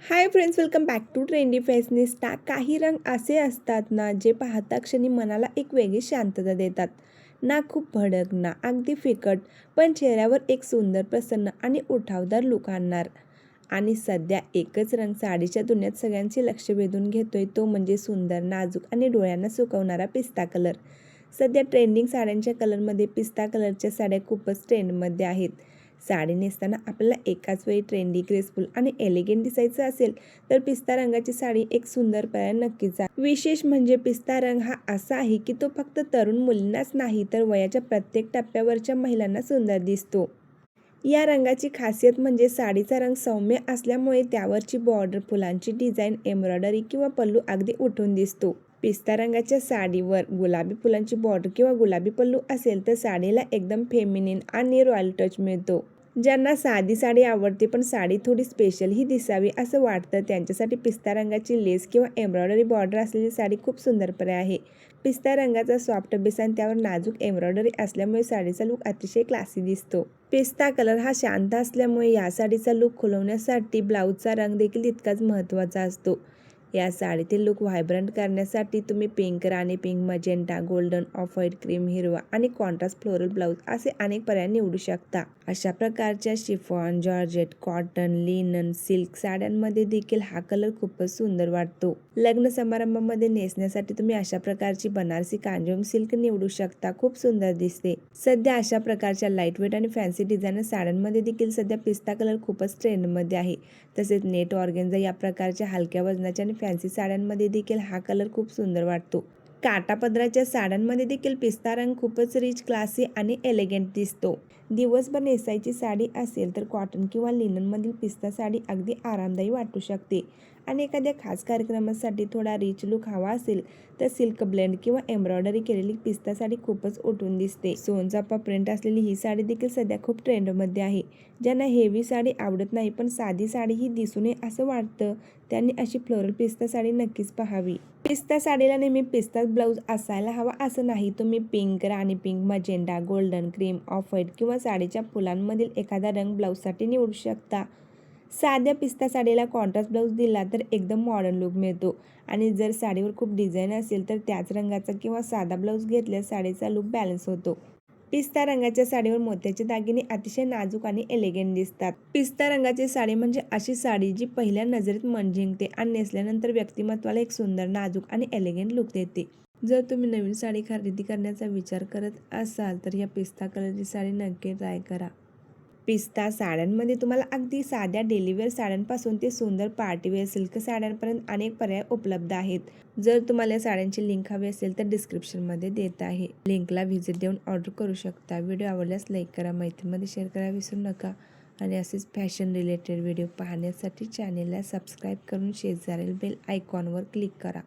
High friends, welcome back to trendy fashionista. काही रंग असे असतात ना, जे पाहता क्षणी मनाला एक वेगळी शांतता देतात. ना खूप भडक, ना अगदी फिकट, पण चेहऱ्यावर एक सुंदर, प्रसन्न आणि उठावदार लुक आणणार. आणि सध्या एकच रंग साडीच्या दुनियेत सगळ्यांचे लक्ष वेधून घेतोय, तो म्हणजे सुंदर, नाजूक आणि डोळ्यांना सुकवणारा पिस्ता कलर. सध्या ट्रेंडिंग साड्यांच्या कलरमध्ये पिस्ता कलरच्या साड्या खूपच ट्रेंडमध्ये आहेत. साडी नेसताना आपल्याला एकाच वेळी ट्रेंडी, ग्रेसफुल आणि एलिगंट दिसायचं असेल तर पिस्ता रंगाची साडी एक सुंदर पर्याय नक्कीच आहे. विशेष म्हणजे पिस्ता रंग हा असा आहे की तो फक्त तरुण मुलींनाच नाही तर वयाच्या प्रत्येक टप्प्यावरच्या महिलांना सुंदर दिसतो. या रंगाची खासियत म्हणजे साडीचा रंग सौम्य असल्यामुळे त्यावरची बॉर्डर, फुलांची डिझाईन, एम्ब्रॉयडरी किंवा पल्लू अगदी उठून दिसतो. पिस्ता रंगाच्या साडीवर गुलाबी फुलांची बॉर्डर किंवा गुलाबी पल्लू असेल तर साडीला एकदम फेमिनिन आणि रॉयल टच मिळतो. ज्यांना साधी साडी आवडते पण साडी थोडी स्पेशलही दिसावी असं वाटतं त्यांच्यासाठी पिस्ता रंगाची लेस किंवा एम्ब्रॉयडरी बॉर्डर असलेली साडी खूप सुंदर पर्याय आहे. पिस्ता रंगाचा सॉफ्ट बेस आणि त्यावर नाजूक एम्ब्रॉयडरी असल्यामुळे साडीचा लुक अतिशय क्लासी दिसतो. पिस्ता कलर हा शांत असल्यामुळे या साडीचा लुक खुलवण्यासाठी ब्लाऊजचा रंग देखील तितकाच महत्त्वाचा असतो. या साडीतील लुक व्हायब्रंट करण्यासाठी तुम्ही pink, rani pink, magenta, golden, off white, cream, हिरवा आणि कॉन्ट्रास्ट फ्लोरल ब्लाऊज असे अनेक पर्याय निवडू शकता. अशा प्रकारच्या chiffon, georgette, cotton, linen, silk साड्यांमध्ये देखील हा कलर खूपच सुंदर वाटतो. लग्न समारंभामध्ये नेसण्यासाठी तुम्ही अशा प्रकारची बनारसी कांजीवरम सिल्क निवडू शकता, खूप सुंदर दिसते. सध्या अशा प्रकारच्या लाईटवेट आणि फॅन्सी डिझायनर साड्यांमध्ये देखील सध्या पिस्ता कलर खूपच ट्रेंडमध्ये आहे. तसेच नेट ऑर्गेन्झा या प्रकारच्या हलक्या वजनाच्या आणि फॅन्सी साड्यांमध्ये देखील हा कलर खूप सुंदर वाटतो. काठापदराच्या साड्यांमध्ये देखील पिस्ता रंग खूपच रिच, क्लासी आणि एलिगंट दिसतो. दिवसभर नेसायची साडी असेल तर कॉटन किंवा लिननमधील पिस्ता साडी अगदी आरामदायी वाटू शकते. आणि एखाद्या खास कार्यक्रमासाठी थोडा रिच लुक हवा असेल तर सिल्क ब्लेंड किंवा एम्ब्रॉयडरी केलेली पिस्ता साडी खूपच उठून दिसते. सोनचाफा प्रिंट असलेली ही साडी देखील सध्या खूप ट्रेंडमध्ये आहे. ज्यांना हेवी साडी आवडत नाही पण साधी साडीही दिसू नये असं वाटतं त्यांनी अशी फ्लोरल पिस्ता साडी नक्कीच पाहावी. पिस्ता साडीला नेहमी पिस्ता ब्लाऊज असायला हवा असं नाही. तुम्ही pink, rani pink, magenta, golden, cream, off white किंवा साडीच्या फुलांमधील एखादा रंग ब्लाऊजसाठी निवडू शकता. साध्या पिस्ता साडीला कॉन्ट्रास्ट ब्लाऊज दिला तर एकदम मॉडर्न लुक मिळतो. आणि जर साडीवर खूप डिझाईन असेल तर त्याच रंगाचा किंवा साधा ब्लाऊज घेतल्यास साडीचा लुक बॅलन्स होतो. पिस्ता रंगाच्या साडीवर मोत्याचे दागिने अतिशय नाजूक आणि एलिगंट दिसतात. पिस्ता रंगाची साडी म्हणजे अशी साडी जी पहिल्या नजरेत मन जिंकते आणि नेसल्यानंतर व्यक्तिमत्वाला एक सुंदर, नाजूक आणि एलिगंट लुक देते. जर तुम्ही नवीन साडी खरेदी करण्याचा विचार करत असाल तर या पिस्ता कलरची साडी नक्की ट्राय करा. पिस्ता साड्यांमध्ये तुम्हाला अगदी साध्या डेलीवेअर साड्यांपासून ते सुंदर पार्टीवेअर सिल्क साड्यांपर्यंत अनेक पर्याय उपलब्ध आहेत. जर तुम्हाला या साड्यांची लिंक हवी असेल तर डिस्क्रिप्शनमध्ये देत आहे. लिंकला व्हिजिट देऊन ऑर्डर करू शकता. व्हिडिओ आवडल्यास लाईक करा, मैत्रीमध्ये शेअर करा विसरू नका. आणि असेच फॅशन रिलेटेड व्हिडिओ पाहण्यासाठी चॅनेलला सबस्क्राईब करून शेजारील बेल आयकॉनवर क्लिक करा.